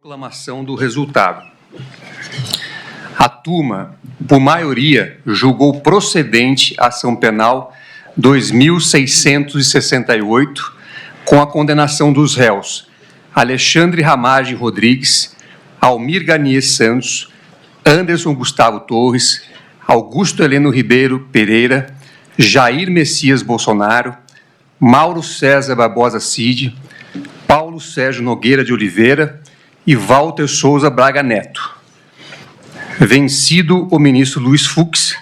Proclamação do resultado. A turma, por maioria, julgou procedente a ação penal 2668, com a condenação dos réus Alexandre Ramagem Rodrigues, Almir Garnier Santos, Anderson Gustavo Torres, Augusto Heleno Ribeiro Pereira, Jair Messias Bolsonaro, Mauro César Barbosa Cid, Paulo Sérgio Nogueira de Oliveira e Walter Souza Braga Neto. Vencido o ministro Luiz Fux,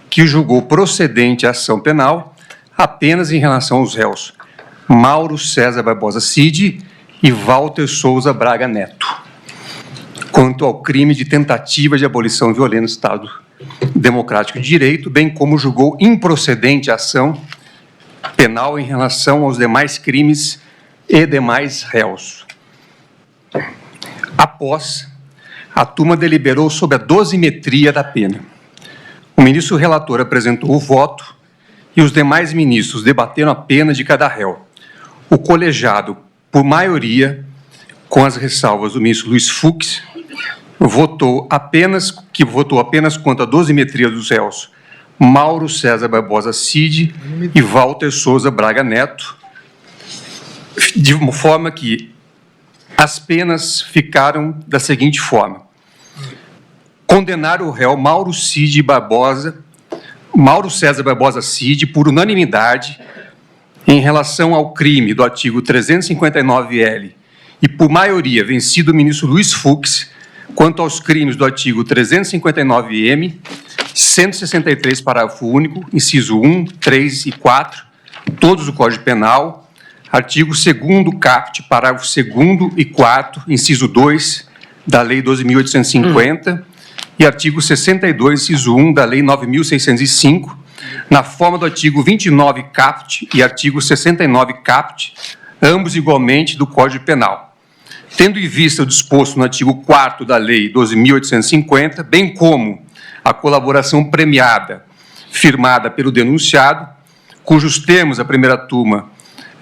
que julgou procedente a ação penal apenas em relação aos réus Mauro César Barbosa Cid e Walter Souza Braga Neto, quanto ao crime de tentativa de abolição violenta do Estado Democrático de Direito, bem como julgou improcedente a ação penal em relação aos demais crimes e demais réus. Após, a turma deliberou sobre a dosimetria da pena. O ministro relator apresentou o voto e os demais ministros debateram a pena de cada réu. O colegiado, por maioria, com as ressalvas do ministro Luiz Fux, votou apenas quanto à dosimetria dos réus Mauro César Barbosa Cid e Walter Souza Braga Neto, de uma forma que as penas ficaram da seguinte forma: condenar o réu Mauro César Barbosa Cid por unanimidade em relação ao crime do artigo 359-L e por maioria vencido o ministro Luiz Fux quanto aos crimes do artigo 359-M, 163, parágrafo único, inciso 1, 3 e 4, todos do Código Penal, artigo 2º caput, parágrafo 2º e 4º, inciso 2 da Lei 12.850 e artigo 62, inciso 1 da Lei 9.605, na forma do artigo 29 caput e artigo 69 caput, ambos igualmente do Código Penal. Tendo em vista o disposto no artigo 4º da Lei 12.850, bem como a colaboração premiada firmada pelo denunciado, cujos termos a primeira turma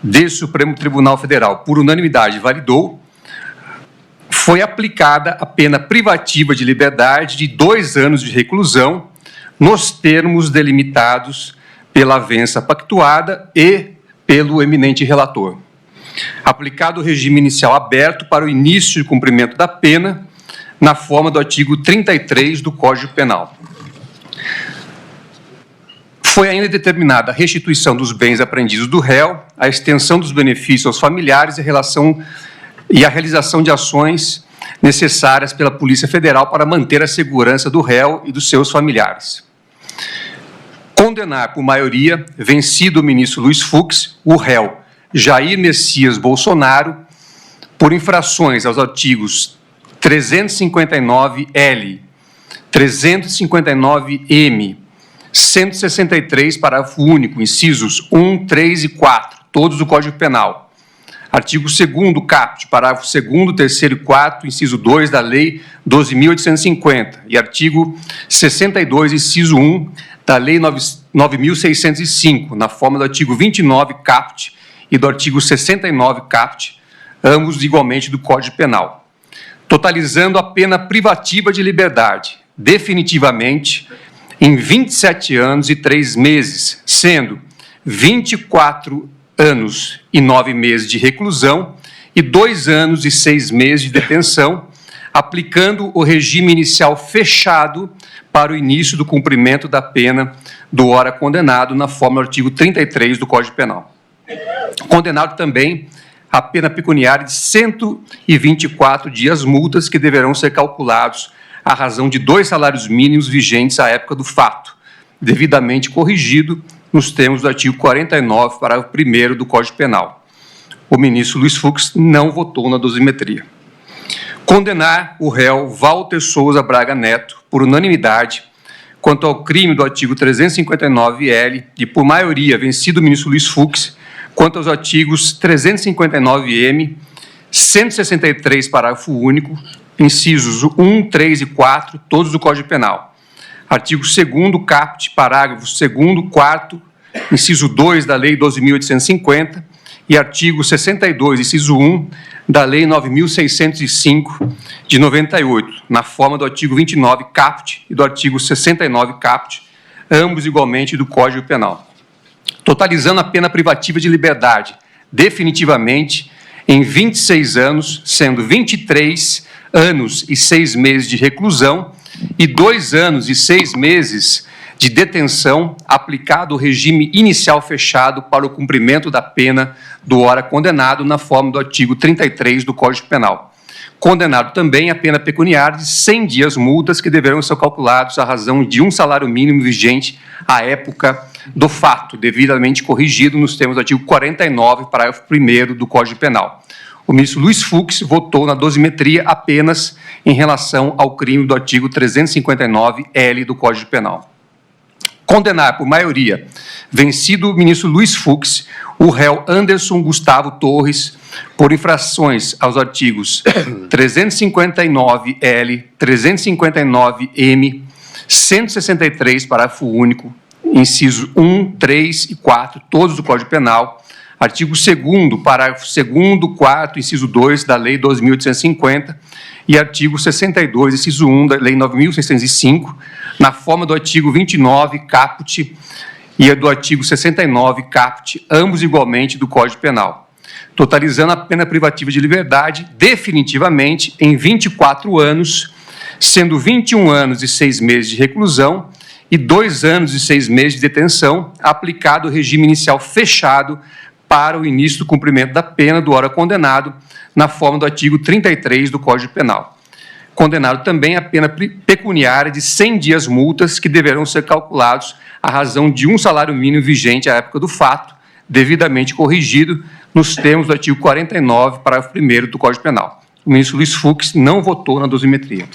desse Supremo Tribunal Federal, por unanimidade, validou, foi aplicada a pena privativa de liberdade de 2 anos de reclusão, nos termos delimitados pela avença pactuada e pelo eminente relator. Aplicado o regime inicial aberto para o início de cumprimento da pena, na forma do artigo 33 do Código Penal. Foi ainda determinada a restituição dos bens apreendidos do réu, a extensão dos benefícios aos familiares e a realização de ações necessárias pela Polícia Federal para manter a segurança do réu e dos seus familiares. Condenar por maioria, vencido o ministro Luiz Fux, o réu Jair Messias Bolsonaro, por infrações aos artigos 359-L, 359-M, 163, parágrafo único, incisos 1, 3 e 4, todos do Código Penal. Artigo 2º caput, parágrafo 2º, 3º e 4º, inciso 2 da Lei 12.850 e artigo 62, inciso 1 da Lei 9.605, na forma do artigo 29 caput e do artigo 69 caput, ambos igualmente do Código Penal, totalizando a pena privativa de liberdade, definitivamente, em 27 anos e 3 meses, sendo 24 anos e 9 meses de reclusão e 2 anos e 6 meses de detenção, aplicando o regime inicial fechado para o início do cumprimento da pena do ora condenado, na forma do artigo 33 do Código Penal. Condenado também a pena pecuniária de 124 dias multas que deverão ser calculados à razão de 2 salários mínimos vigentes à época do fato, devidamente corrigido nos termos do artigo 49, parágrafo 1º do Código Penal. O ministro Luiz Fux não votou na dosimetria. Condenar o réu Walter Souza Braga Neto, por unanimidade, quanto ao crime do artigo 359-L e, por maioria, vencido o ministro Luiz Fux, quanto aos artigos 359-M, 163, parágrafo único, incisos 1, 3 e 4, todos do Código Penal. Artigo 2º caput, parágrafo 2º, 4º, inciso 2 da Lei 12.850 e artigo 62, inciso 1, da Lei 9.605, de 98, na forma do artigo 29, caput, e do artigo 69, caput, ambos igualmente do Código Penal. Totalizando a pena privativa de liberdade, definitivamente, em 26 anos, sendo 23 anos e 6 meses de reclusão e 2 anos e 6 meses de detenção, aplicado o regime inicial fechado para o cumprimento da pena do ora condenado, na forma do artigo 33 do Código Penal. Condenado também a pena pecuniária de 100 dias multas, que deverão ser calculados à razão de um salário mínimo vigente à época do fato, devidamente corrigido nos termos do artigo 49, parágrafo 1º do Código Penal. O ministro Luiz Fux votou na dosimetria apenas em relação ao crime do artigo 359-L do Código Penal. Condenar por maioria, vencido o ministro Luiz Fux, o réu Anderson Gustavo Torres, por infrações aos artigos 359-L, 359-M, 163, parágrafo único, inciso 1, 3 e 4, todos do Código Penal, artigo 2º, parágrafo 2º, 4º, inciso 2 da Lei 2.850 e artigo 62, inciso 1 da Lei 9.605, na forma do artigo 29, caput, e do artigo 69, caput, ambos igualmente do Código Penal, totalizando a pena privativa de liberdade definitivamente em 24 anos, sendo 21 anos e 6 meses de reclusão e 2 anos e 6 meses de detenção, aplicado o regime inicial fechado para o início do cumprimento da pena do ora condenado, na forma do artigo 33 do Código Penal. Condenado também a pena pecuniária de 100 dias multas, que deverão ser calculados à razão de um salário mínimo vigente à época do fato, devidamente corrigido nos termos do artigo 49, parágrafo 1º do Código Penal. O ministro Luiz Fux não votou na dosimetria.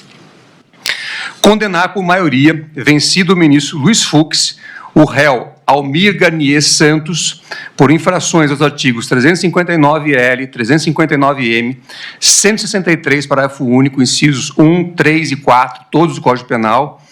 Condenar por maioria, vencido o ministro Luiz Fux, o réu Almir Garnier Santos, por infrações aos artigos 359-L, 359-M, 163, parágrafo único, incisos 1, 3 e 4, todos do Código Penal,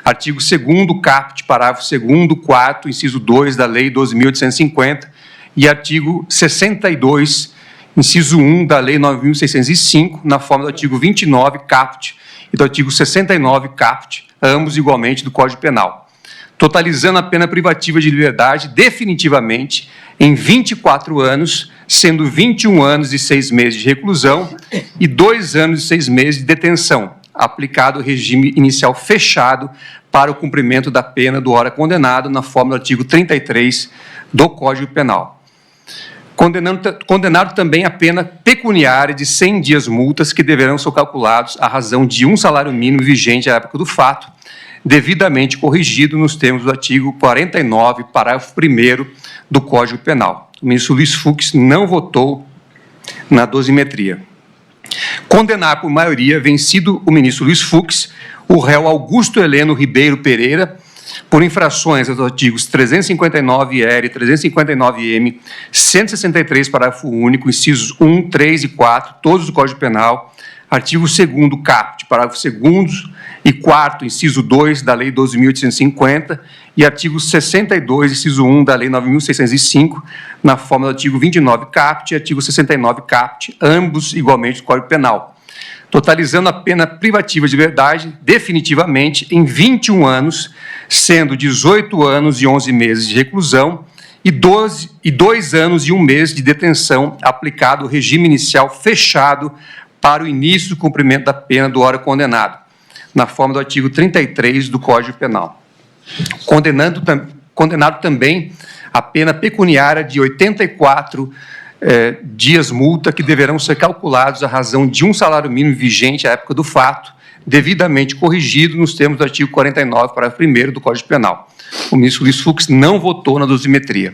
artigo 2º, caput, parágrafo 2º, 4º, inciso 2 da Lei 12.850 e artigo 62, inciso 1 da Lei 9.605, na forma do artigo 29, caput, e do artigo 69, caput, ambos igualmente do Código Penal, totalizando a pena privativa de liberdade definitivamente em 24 anos, sendo 21 anos e 6 meses de reclusão e 2 anos e 6 meses de detenção, aplicado o regime inicial fechado para o cumprimento da pena do ora condenado, na forma do artigo 33 do Código Penal. Condenado também a pena pecuniária de 100 dias multas, que deverão ser calculados à razão de um salário mínimo vigente à época do fato, devidamente corrigido nos termos do artigo 49, parágrafo 1º do Código Penal. O ministro Luiz Fux não votou na dosimetria. Condenar por maioria, vencido o ministro Luiz Fux, o réu Augusto Heleno Ribeiro Pereira, por infrações aos artigos 359-L, 359-M, 163, parágrafo único, incisos 1, 3 e 4, todos do Código Penal, artigo 2º, caput, parágrafo 2º e 4º, inciso 2 da Lei 12.850 e artigo 62, inciso 1 da Lei 9.605, na forma do artigo 29, caput e artigo 69, caput, ambos igualmente do Código Penal, totalizando a pena privativa de liberdade definitivamente em 21 anos, sendo 18 anos e 11 meses de reclusão e 2 anos e 1 mês de detenção, aplicado o regime inicial fechado para o início do cumprimento da pena do ora condenado, na forma do artigo 33 do Código Penal. Condenado também a pena pecuniária de 84 dias multa, que deverão ser calculados à razão de um salário mínimo vigente à época do fato, devidamente corrigido nos termos do artigo 49, parágrafo 1º do Código Penal. O ministro Luiz Fux não votou na dosimetria.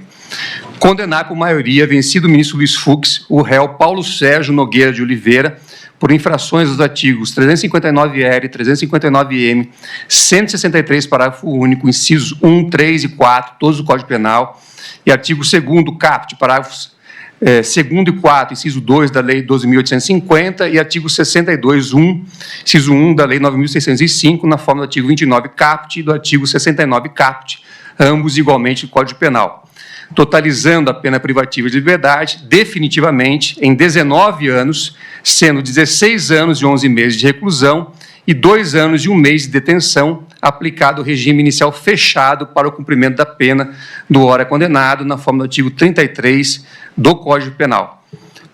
Condenar por maioria, vencido o ministro Luiz Fux, o réu Paulo Sérgio Nogueira de Oliveira, por infrações dos artigos 359-L, 359-M, 163, parágrafo único, incisos 1, 3 e 4, todos do Código Penal, e artigo 2º, caput, parágrafos 2º e 4, inciso 2 da Lei 12.850 e artigo 62, 1, inciso 1 da Lei 9.605, na forma do artigo 29, caput e do artigo 69, caput, ambos igualmente do Código Penal, totalizando a pena privativa de liberdade definitivamente em 19 anos, sendo 16 anos e 11 meses de reclusão e 2 anos e 1 mês de detenção, aplicado o regime inicial fechado para o cumprimento da pena do ora condenado, na forma do artigo 33 do Código Penal.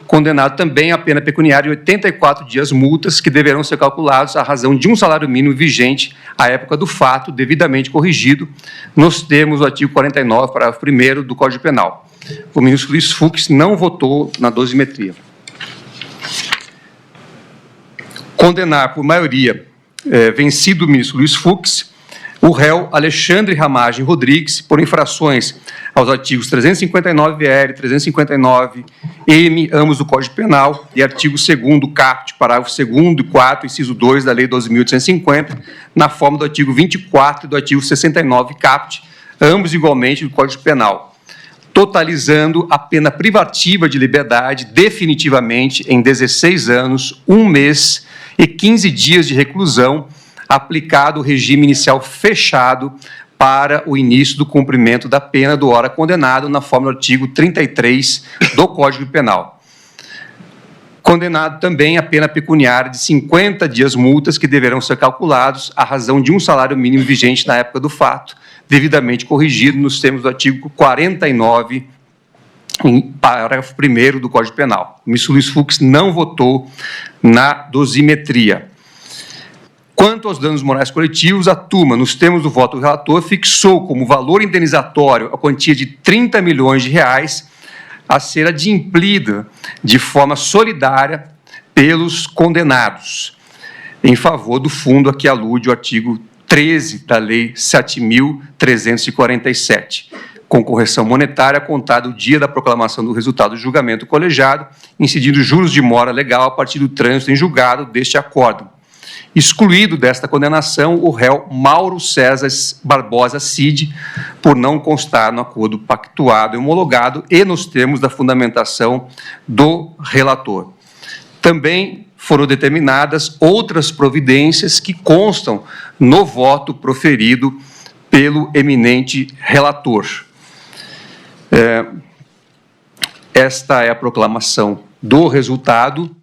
Condenado também a pena pecuniária de 84 dias multas, que deverão ser calculados à razão de um salário mínimo vigente à época do fato, devidamente corrigido, nos termos do artigo 49, parágrafo 1º do Código Penal. O ministro Luiz Fux não votou na dosimetria. Condenar por maioria vencido o ministro Luiz Fux, o réu Alexandre Ramagem Rodrigues, por infrações aos artigos 359-R, 359-M, ambos do Código Penal, e artigo 2º, caput, parágrafo 2º e 4º, inciso 2 da Lei 12.850, na forma do artigo 24 e do artigo 69, caput, ambos igualmente do Código Penal, totalizando a pena privativa de liberdade definitivamente em 16 anos, 1 mês e 15 dias de reclusão, aplicado o regime inicial fechado para o início do cumprimento da pena do ora condenado, na forma do artigo 33 do Código Penal. Condenado também a pena pecuniária de 50 dias multas, que deverão ser calculados à razão de um salário mínimo vigente na época do fato, devidamente corrigido nos termos do artigo 49, em parágrafo 1º do Código Penal. O ministro Luiz Fux não votou na dosimetria. Quanto aos danos morais coletivos, a turma, nos termos do voto do relator, fixou como valor indenizatório a quantia de 30 milhões de reais a ser adimplida de forma solidária pelos condenados, em favor do fundo a que alude o artigo 13 da Lei 7.347, com correção monetária contada o dia da proclamação do resultado do julgamento colegiado, incidindo juros de mora legal a partir do trânsito em julgado deste acórdão. Excluído desta condenação o réu Mauro César Barbosa Cid, por não constar no acordo pactuado e homologado e nos termos da fundamentação do relator. Também foram determinadas outras providências que constam no voto proferido pelo eminente relator. Esta é a proclamação do resultado.